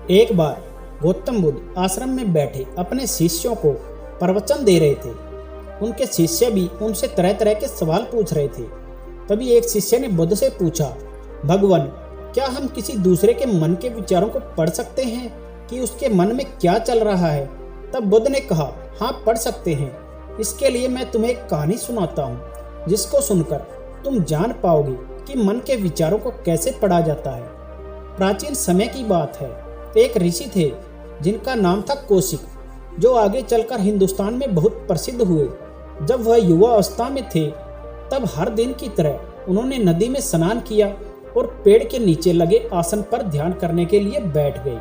एक बार गौतम बुद्ध आश्रम में बैठे अपने शिष्यों को प्रवचन दे रहे थे। उनके शिष्य भी उनसे तरह तरह के सवाल पूछ रहे थे। तभी एक शिष्य ने बुद्ध से पूछा, भगवान, क्या हम किसी दूसरे के मन के विचारों को पढ़ सकते हैं कि उसके मन में क्या चल रहा है? तब बुद्ध ने कहा, हाँ, पढ़ सकते हैं। इसके लिए मैं तुम्हें एक कहानी सुनाता हूँ, जिसको सुनकर तुम जान पाओगे कि मन के विचारों को कैसे पढ़ा जाता है। प्राचीन समय की बात है। एक ऋषि थे जिनका नाम था कौशिक, जो आगे चलकर हिंदुस्तान में बहुत प्रसिद्ध हुए। जब वह युवा अवस्था में थे तब हर दिन की तरह उन्होंने नदी में स्नान किया और पेड़ के नीचे लगे आसन पर ध्यान करने के लिए बैठ गए।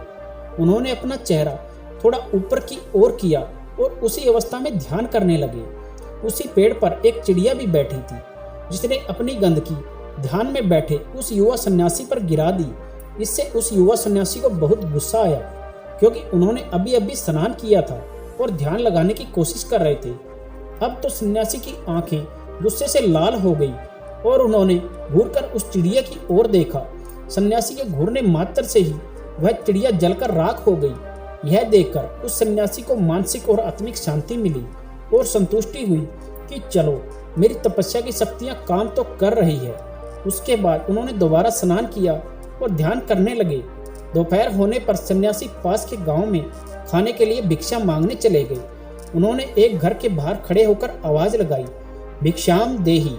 उन्होंने अपना चेहरा थोड़ा ऊपर की ओर किया और उसी अवस्था में ध्यान करने लगे। उसी पेड़ पर एक चिड़िया भी बैठी थी, जिसने अपनी गंदगी ध्यान में बैठे उस युवा सन्यासी पर गिरा दी। इससे उस युवा सन्यासी को बहुत गुस्सा आया, क्योंकि उन्होंने अभी अभी स्नान किया था और ध्यान लगाने की कोशिश कर रहे थे। अब तो सन्यासी की आंखें गुस्से से लाल हो गई और उन्होंने घूरकर उस चिड़िया की ओर देखा। सन्यासी के घूरने मात्र से ही वह चिड़िया जलकर राख हो गई। यह देखकर उस सन्यासी को मानसिक और आत्मिक शांति मिली और संतुष्टि हुई कि चलो, मेरी तपस्या की शक्तियां काम तो कर रही है। उसके बाद उन्होंने दोबारा स्नान किया और ध्यान करने लगे। दोपहर होने पर सन्यासी पास के गांव में खाने के लिए भिक्षा मांगने चले गए। उन्होंने एक घर के बाहर खड़े होकर आवाज लगाई, भिक्षाम देही।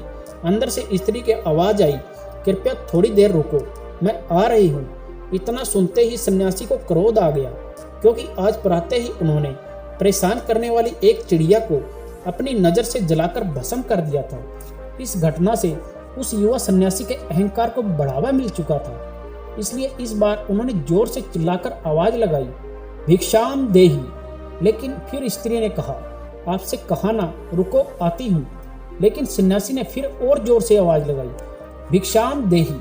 अंदर से स्त्री की आवाज आई, कृपया थोड़ी देर रुको, मैं आ रही हूँ। इतना सुनते ही सन्यासी को क्रोध आ गया, क्योंकि आज प्रातः ही उन्होंने परेशान करने वाली एक चिड़िया को अपनी नजर से जलाकर भस्म कर दिया था। इस घटना से उस युवा सन्यासी के अहंकार को बढ़ावा मिल चुका था, इसलिए इस बार उन्होंने जोर से चिल्लाकर आवाज लगाई, भिक्षाम देही। लेकिन फिर स्त्री ने कहा, आपसे कहा ना, रुको, आती हूँ। लेकिन सन्यासी ने फिर और जोर से आवाज लगाई, भिक्षाम देही।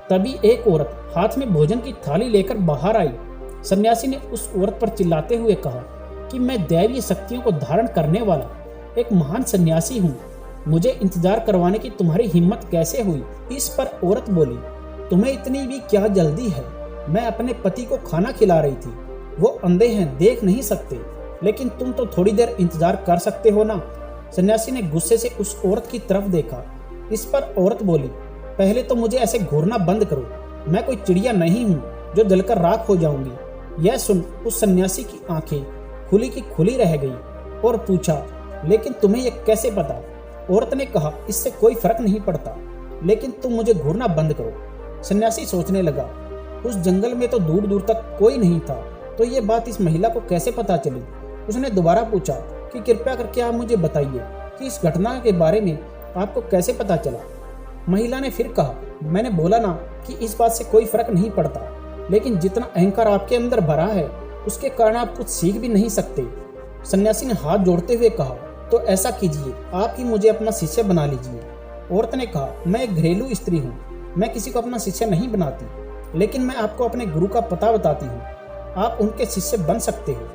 तभी एक औरत हाथ में भोजन की थाली लेकर बाहर आई। सन्यासी ने उस औरत पर चिल्लाते हुए कहा कि मैं दैवीय शक्तियों को धारण करने वाला एक महान सन्यासी हूँ, मुझे इंतजार करवाने की तुम्हारी हिम्मत कैसे हुई? इस पर औरत बोली, तुम्हें इतनी भी क्या जल्दी है? मैं अपने पति को खाना खिला रही थी, वो अंधे हैं, देख नहीं सकते, लेकिन तुम तो थोड़ी देर इंतजार कर सकते हो ना। सन्यासी ने गुस्से से उस औरत की तरफ देखा। इस पर औरत बोली, पहले तो मुझे ऐसे घूरना बंद करो, मैं कोई चिड़िया नहीं हूँ जो जलकर राख हो जाऊंगी। यह सुन उस सन्यासी की आंखें खुली की खुली रह गई और पूछा, लेकिन तुम्हें यह कैसे पता? औरत ने कहा, इससे कोई फर्क नहीं पड़ता, लेकिन तुम मुझे घूरना बंद करो। सन्यासी सोचने लगा, उस जंगल में तो दूर दूर तक कोई नहीं था, तो ये बात इस महिला को कैसे पता चली? उसने दोबारा पूछा कि कृपया करके आप मुझे बताइए कि इस घटना के बारे में आपको कैसे पता चला? महिला ने फिर कहा, मैंने बोला ना कि इस बात से कोई फर्क नहीं पड़ता, लेकिन जितना अहंकार आपके अंदर भरा है उसके कारण आप कुछ सीख भी नहीं सकते। सन्यासी ने हाथ जोड़ते हुए कहा, तो ऐसा कीजिए, आप ही मुझे अपना शिष्य बना लीजिए। औरत ने कहा, मैं एक घरेलू स्त्री हूँ, मैं किसी को अपना शिष्य नहीं बनाती, लेकिन मैं आपको अपने गुरु का पता बताती हूँ, आप उनके शिष्य बन सकते हो।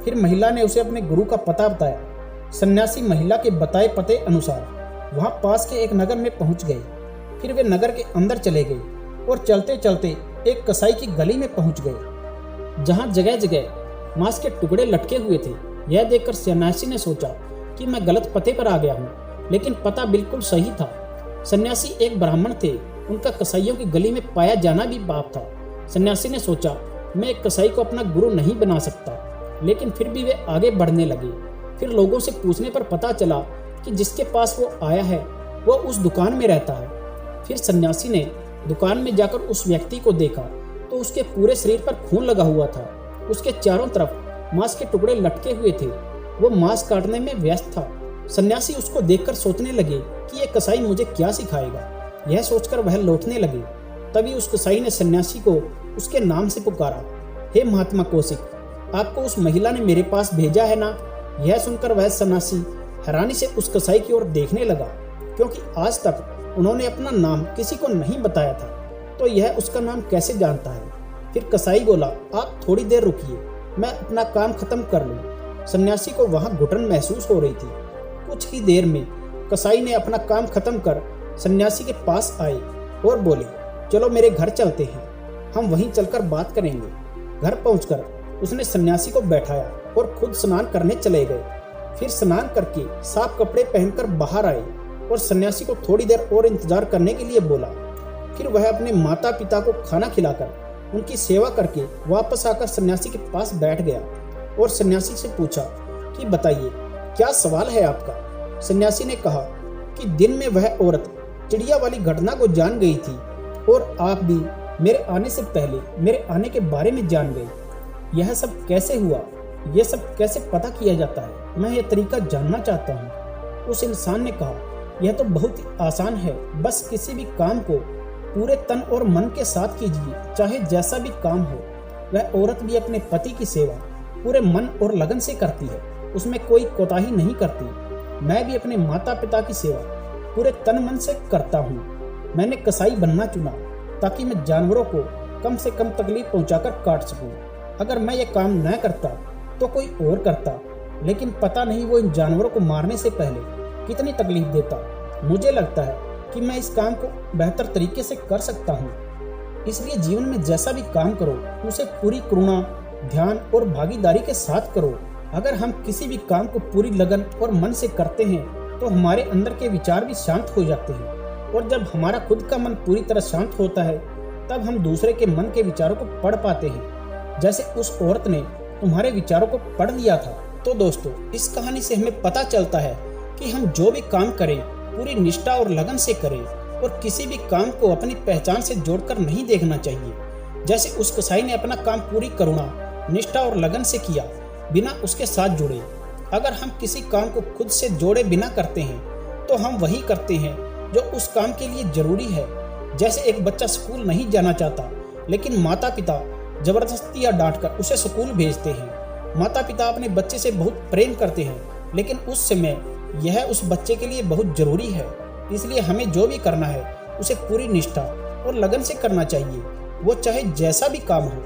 फिर महिला ने उसे अपने गुरु का पता बताया। सन्यासी महिला के बताए पते अनुसार वहां पास के एक नगर में पहुंच गए। फिर वे नगर के अंदर चले गए और चलते चलते एक कसाई की गली में पहुंच गए, जहां जगह जगह मांस के टुकड़े लटके हुए थे। यह देखकर सन्यासी ने सोचा कि मैं गलत पते पर आ गया हूँ, लेकिन पता बिल्कुल सही था। सन्यासी एक ब्राह्मण थे, उनका कसाईयों की गली में पाया जाना भी पाप था। सन्यासी ने सोचा, मैं एक कसाई को अपना गुरु नहीं बना सकता, लेकिन फिर भी वे आगे बढ़ने लगे। फिर लोगों से पूछने पर पता चला कि जिसके पास वो आया है वो उस दुकान में रहता है। फिर सन्यासी ने दुकान में जाकर उस व्यक्ति को देखा तो उसके पूरे शरीर पर खून लगा हुआ था। उसके चारों तरफ मांस के टुकड़े लटके हुए थे, वो मांस काटने में व्यस्त था। सन्यासी उसको देखकर सोचने लगे कि ये कसाई मुझे क्या सिखाएगा। यह सोचकर वह लौटने लगे। तभी उस कसाई ने सन्यासी को उसके नाम से पुकारा, हे महात्मा कौशिक, आपको उस महिला ने मेरे पास भेजा है ना? यह सुनकर वह सन्यासी हैरानी से उस कसाई की ओर देखने लगा, क्योंकि आज तक उन्होंने अपना नाम किसी को नहीं बताया था, तो यह उसका नाम कैसे जानता है? फिर कसाई बोला, आप थोड़ी देर रुकिए, मैं अपना काम खत्म कर लूँ। सन्यासी को वहाँ घुटन महसूस हो रही थी। कुछ ही देर में कसाई ने अपना काम खत्म कर सन्यासी के पास आए और बोले, चलो मेरे घर चलते हैं, हम वहीं चलकर बात करेंगे। घर पहुंचकर उसने सन्यासी को बैठाया और खुद स्नान करने चले गए। फिर स्नान करके साफ कपड़े पहनकर बाहर आए और सन्यासी को थोड़ी देर और इंतजार करने के लिए बोला। फिर वह अपने माता पिता को खाना खिलाकर उनकी सेवा करके वापस आकर सन्यासी के पास बैठ गया और सन्यासी से पूछा कि बताइए क्या सवाल है आपका। सन्यासी ने कहा कि दिन में वह औरत चिड़िया वाली घटना को जान गई थी और आप भी मेरे आने से पहले मेरे आने के बारे में जान गए। यह सब कैसे हुआ, यह सब कैसे पता किया जाता है, मैं यह तरीका जानना चाहता हूँ। उस इंसान ने कहा यह तो बहुत ही आसान है, बस किसी भी काम को पूरे तन और मन के साथ कीजिए, चाहे जैसा भी काम हो। वह औरत भी अपने पति की सेवा पूरे मन और लगन से करती है, उसमें कोई कोताही नहीं करती। मैं भी अपने माता पिता की सेवा पूरे तन मन से करता हूँ। मैंने कसाई बनना चुना ताकि मैं जानवरों को कम से कम तकलीफ पहुंचाकर काट सकूं। अगर मैं ये काम न करता तो कोई और करता, लेकिन पता नहीं वो इन जानवरों को मारने से पहले कितनी तकलीफ देता। मुझे लगता है कि मैं इस काम को बेहतर तरीके से कर सकता हूँ। इसलिए जीवन में जैसा भी काम करो उसे पूरी करुणा, ध्यान और भागीदारी के साथ करो। अगर हम किसी भी काम को पूरी लगन और मन से करते हैं तो हमारे अंदर के विचार भी शांत हो जाते हैं, और जब हमारा खुद का मन पूरी तरह शांत होता है तब हम दूसरे के मन के विचारों को पढ़ पाते हैं, जैसे उस औरत ने तुम्हारे विचारों को पढ़ लिया था। तो दोस्तों, इस कहानी से हमें पता चलता है कि हम जो भी काम करें पूरी निष्ठा और लगन से करें और किसी भी काम को अपनी पहचान से जोड़कर नहीं देखना चाहिए। जैसे उस कसाई ने अपना काम पूरी करुणा, निष्ठा और लगन से किया, बिना उसके साथ जुड़े। अगर हम किसी काम को खुद से जोड़े बिना करते हैं तो हम वही करते हैं जो उस काम के लिए जरूरी है। जैसे एक बच्चा स्कूल नहीं जाना चाहता, लेकिन माता पिता जबरदस्ती या डांटकर उसे स्कूल भेजते हैं। माता पिता अपने बच्चे से बहुत प्रेम करते हैं, लेकिन उस समय यह उस बच्चे के लिए बहुत जरूरी है। इसलिए हमें जो भी करना है उसे पूरी निष्ठा और लगन से करना चाहिए, वो चाहे जैसा भी काम हो।